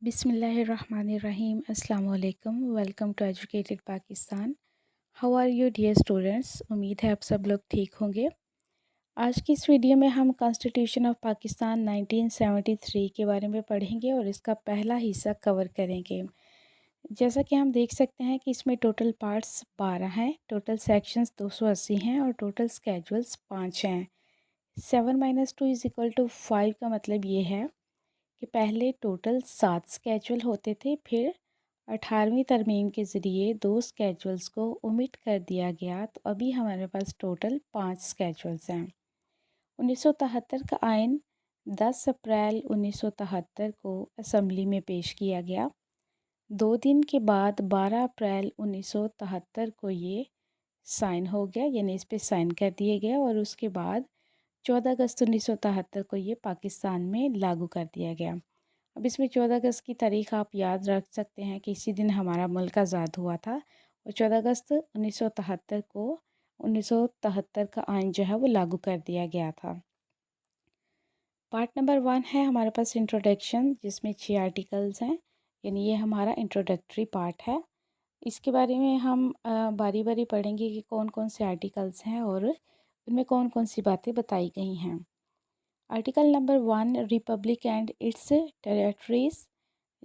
بسم اللہ الرحمن الرحیم۔ السلام علیکم، welcome to educated Pakistan. How are you dear students? امید ہے آپ سب لوگ ٹھیک ہوں گے۔ آج کی اس ویڈیو میں ہم کانسٹیٹیوشن آف پاکستان 1973 کے بارے میں پڑھیں گے اور اس کا پہلا حصہ کور کریں گے۔ جیسا کہ ہم دیکھ سکتے ہیں کہ اس میں ٹوٹل پارٹس 12 ہیں، ٹوٹل سیکشنز 280 ہیں اور ٹوٹل اسکیجولز 5 ہیں۔ 7 - 2 = 5 کا مطلب یہ ہے کہ پہلے ٹوٹل 7 اسکیجول ہوتے تھے، پھر 18ویں ترمیم کے ذریعے 2 اسکیجولز کو اومٹ کر دیا گیا، تو ابھی ہمارے پاس ٹوٹل 5 اسکیجولز ہیں۔ 1973 کا آئین 10 اپریل 1973 کو اسمبلی میں پیش کیا گیا۔ 2 دن کے بعد 12 اپریل 1973 کو یہ سائن ہو گیا، یعنی اس پہ سائن کر دیے گئے، اور اس کے بعد 14 اگست 1973 کو یہ پاکستان میں لاگو کر دیا گیا۔ اب اس میں 14 اگست کی تاریخ آپ یاد رکھ سکتے ہیں کہ اسی دن ہمارا ملک آزاد ہوا تھا، اور 14 اگست 1973 کو 1973 کا آئین جو ہے وہ لاگو کر دیا گیا تھا۔ پارٹ نمبر 1 ہے ہمارے پاس انٹروڈکشن، جس میں 6 آرٹیکلز ہیں، یعنی یہ ہمارا انٹروڈکٹری پارٹ ہے۔ اس کے بارے میں ہم باری باری پڑھیں گے کہ کون کون سے آرٹیکلز ہیں اور ان میں کون کون سی باتیں بتائی گئی ہیں۔ Article number 1، republic and its territories,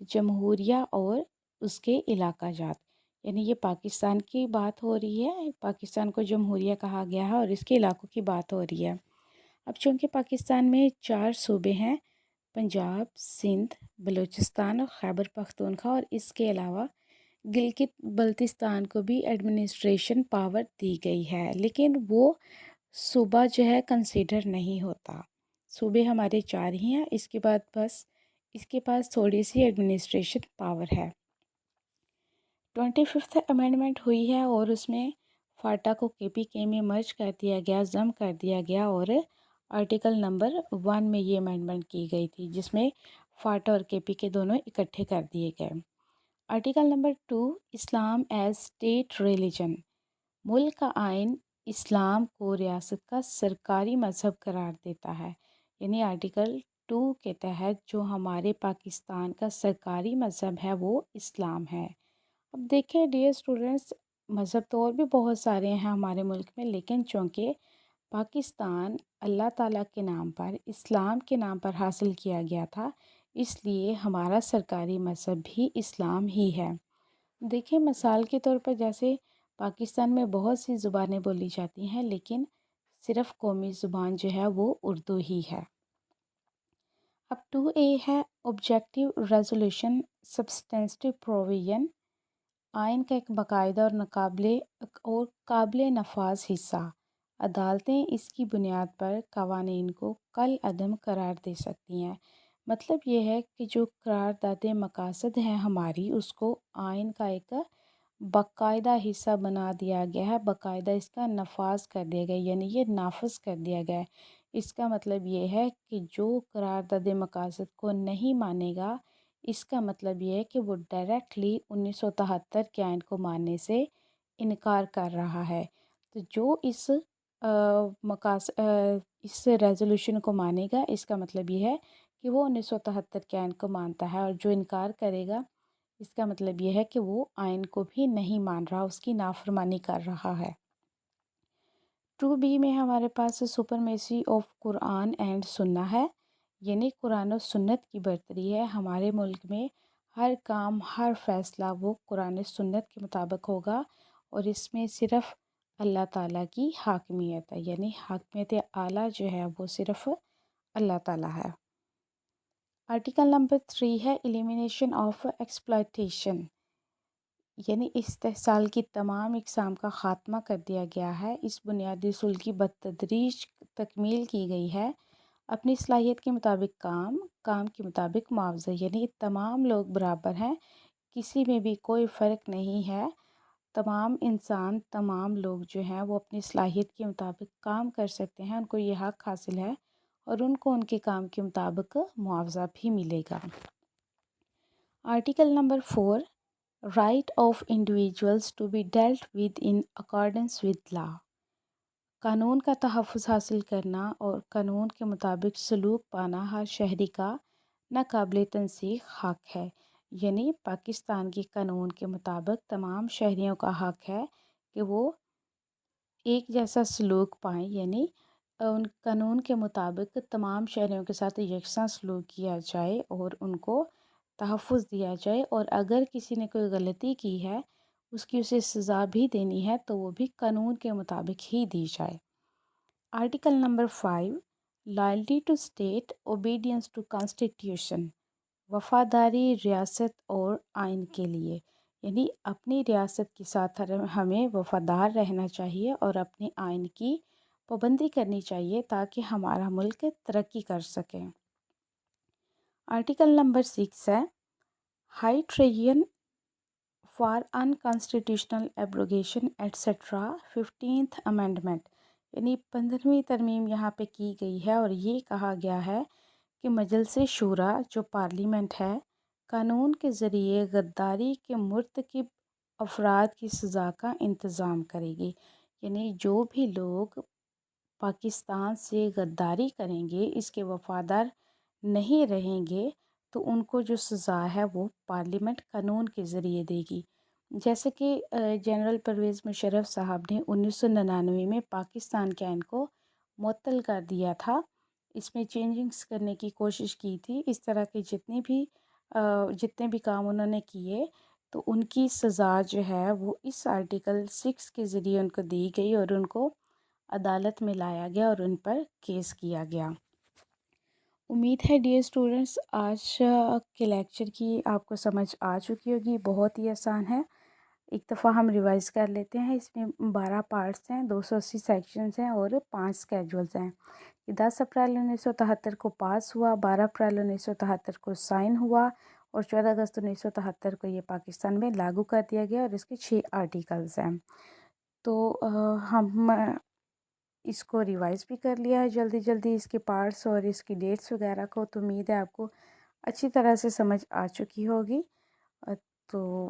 جمہوریہ اور اس کے علاقہ جات، یعنی یہ پاکستان کی بات ہو رہی ہے، پاکستان کو جمہوریہ کہا گیا ہے اور اس کے علاقوں کی بات ہو رہی ہے۔ اب چونکہ پاکستان میں 4 صوبے ہیں، پنجاب، سندھ، بلوچستان اور خیبر پختونخوا، اور اس کے علاوہ گلگت بلتستان کو بھی ایڈمنسٹریشن پاور دی گئی ہے، لیکن وہ صوبہ جو ہے کنسیڈر نہیں ہوتا۔ صوبے ہمارے 4 ہی ہیں، اس کے بعد بس اس کے پاس تھوڑی سی ایڈمنسٹریشن پاور ہے۔ 25th امینڈمنٹ ہوئی ہے اور اس میں فاٹا کو KPK میں مرج کر دیا گیا، ضم کر دیا گیا، اور آرٹیکل نمبر 1 میں یہ امینڈمنٹ کی گئی تھی، جس میں فاٹا اور KPK دونوں اکٹھے کر دیے گئے۔ آرٹیکل نمبر 2، اسلام ایز اسٹیٹ ریلیجن، ملک کا آئین اسلام کو ریاست کا سرکاری مذہب قرار دیتا ہے، یعنی آرٹیکل 2 کے تحت جو ہمارے پاکستان کا سرکاری مذہب ہے وہ اسلام ہے۔ اب دیکھیں ڈیئر اسٹوڈنٹس، مذہب تو اور بھی بہت سارے ہیں ہمارے ملک میں، لیکن چونکہ پاکستان اللہ تعالیٰ کے نام پر، اسلام کے نام پر حاصل کیا گیا تھا، اس لیے ہمارا سرکاری مذہب بھی اسلام ہی ہے۔ دیکھیں مثال کے طور پر، جیسے پاکستان میں بہت سی زبانیں بولی جاتی ہیں، لیکن صرف قومی زبان جو ہے وہ اردو ہی ہے۔ اب 2A ہے آبجیکٹیو ریزولوشن سبسٹینٹیو پروویژن، آئین کا ایک باقاعدہ اور قابل نفاذ حصہ۔ عدالتیں اس کی بنیاد پر قوانین کو کل عدم قرار دے سکتی ہیں۔ مطلب یہ ہے کہ جو قرارداد مقاصد ہیں ہماری، اس کو آئین کا ایک باقاعدہ حصہ بنا دیا گیا ہے، باقاعدہ اس کا نفاذ کر دیا گیا، یعنی یہ نافذ کر دیا گیا ہے۔ اس کا مطلب یہ ہے کہ جو قرارداد مقاصد کو نہیں مانے گا، اس کا مطلب یہ ہے کہ وہ ڈائریکٹلی 1973 کے آئین کو ماننے سے انکار کر رہا ہے۔ تو جو اس ریزولوشن کو مانے گا، اس کا مطلب یہ ہے کہ وہ 1973 کے آئین کو مانتا ہے، اور جو انکار کرے گا، اس کا مطلب یہ ہے کہ وہ آئین کو بھی نہیں مان رہا، اس کی نافرمانی کر رہا ہے۔ 2B میں ہمارے پاس سپرمیسی آف قرآن اینڈ سنہ ہے، یعنی قرآن و سنت کی برتری ہے۔ ہمارے ملک میں ہر کام، ہر فیصلہ وہ قرآن و سنت کے مطابق ہوگا، اور اس میں صرف اللہ تعالیٰ کی حاکمیت ہے، یعنی حاکمیت اعلیٰ جو ہے وہ صرف اللہ تعالیٰ ہے۔ آرٹیکل نمبر 3 ہے ایلیمینیشن آف ایکسپلائٹیشن، یعنی استحصال کی تمام اقسام کا خاتمہ کر دیا گیا ہے۔ اس بنیادی اصول کی بتدریج تکمیل کی گئی ہے۔ اپنی صلاحیت کے مطابق کام کے مطابق معاوضہ، یعنی تمام لوگ برابر ہیں، کسی میں بھی کوئی فرق نہیں ہے۔ تمام انسان، تمام لوگ جو ہیں وہ اپنی صلاحیت کے مطابق کام کر سکتے ہیں، ان کو یہ حق حاصل ہے، اور ان کو ان کے کام کے مطابق معاوضہ بھی ملے گا۔ Article number 4، right of individuals to be dealt with in accordance with law, قانون کا تحفظ حاصل کرنا اور قانون کے مطابق سلوک پانا ہر شہری کا ناقابل تنسیق حق ہے۔ یعنی پاکستان کے قانون کے مطابق تمام شہریوں کا حق ہے کہ وہ ایک جیسا سلوک پائیں، یعنی ان قانون کے مطابق تمام شہریوں کے ساتھ یکساں سلوک کیا جائے اور ان کو تحفظ دیا جائے، اور اگر کسی نے کوئی غلطی کی ہے اس کی اسے سزا بھی دینی ہے تو وہ بھی قانون کے مطابق ہی دی جائے۔ Article number 5، loyalty to state, obedience to constitution, وفاداری ریاست اور آئین کے لیے، یعنی اپنی ریاست کے ساتھ ہمیں وفادار رہنا چاہیے اور اپنے آئین کی پابندی کرنی چاہیے تاکہ ہمارا ملک ترقی کر سکے۔ آرٹیکل نمبر 6 ہے high treason for unconstitutional abrogation etcetera 15th amendment, یعنی 15ویں ترمیم یہاں پہ کی گئی ہے اور یہ کہا گیا ہے کہ مجلس شورا جو پارلیمنٹ ہے قانون کے ذریعے غداری کے مرتکب افراد کی سزا کا انتظام کرے گی، یعنی جو بھی لوگ پاکستان سے غداری کریں گے، اس کے وفادار نہیں رہیں گے، تو ان کو جو سزا ہے وہ پارلیمنٹ قانون کے ذریعے دے گی۔ جیسے کہ جنرل پرویز مشرف صاحب نے 1999 میں پاکستان کے آئین کو معطل کر دیا تھا، اس میں چینجنگز کرنے کی کوشش کی تھی۔ اس طرح کے جتنے بھی کام انہوں نے کیے تو ان کی سزا جو ہے وہ اس آرٹیکل 6 کے ذریعے ان کو دی گئی اور ان کو عدالت میں لایا گیا اور ان پر کیس کیا گیا۔ امید ہے ڈیئر اسٹوڈنٹس آج کے لیکچر کی آپ کو سمجھ آ چکی ہوگی، بہت ہی آسان ہے۔ ایک دفعہ ہم ریوائز کر لیتے ہیں۔ اس میں 12 پارٹس ہیں، 280 سیکشنز ہیں اور 5 اسکیجولز ہیں۔ 10 اپریل 1973 کو پاس ہوا، 12 اپریل 1973 کو سائن ہوا اور 14 اگست 1973 کو یہ پاکستان میں لاگو کر دیا گیا اور اس کے 6 آرٹیکلز ہیں۔ تو ہم اس کو ریوائز بھی کر لیا ہے جلدی جلدی، اس کے پارٹس اور اس کی ڈیٹس وغیرہ کو، تو امید ہے آپ کو اچھی طرح سے سمجھ آ چکی ہوگی۔ تو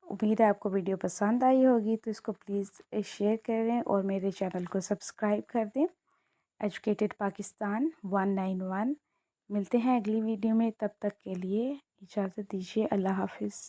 امید ہے آپ کو ویڈیو پسند آئی ہوگی، تو اس کو پلیز شیئر کریں اور میرے چینل کو سبسکرائب کر دیں۔ ایجوکیٹڈ پاکستان 191، ملتے ہیں اگلی ویڈیو میں، تب تک کے لیے اجازت دیجیے، اللہ حافظ۔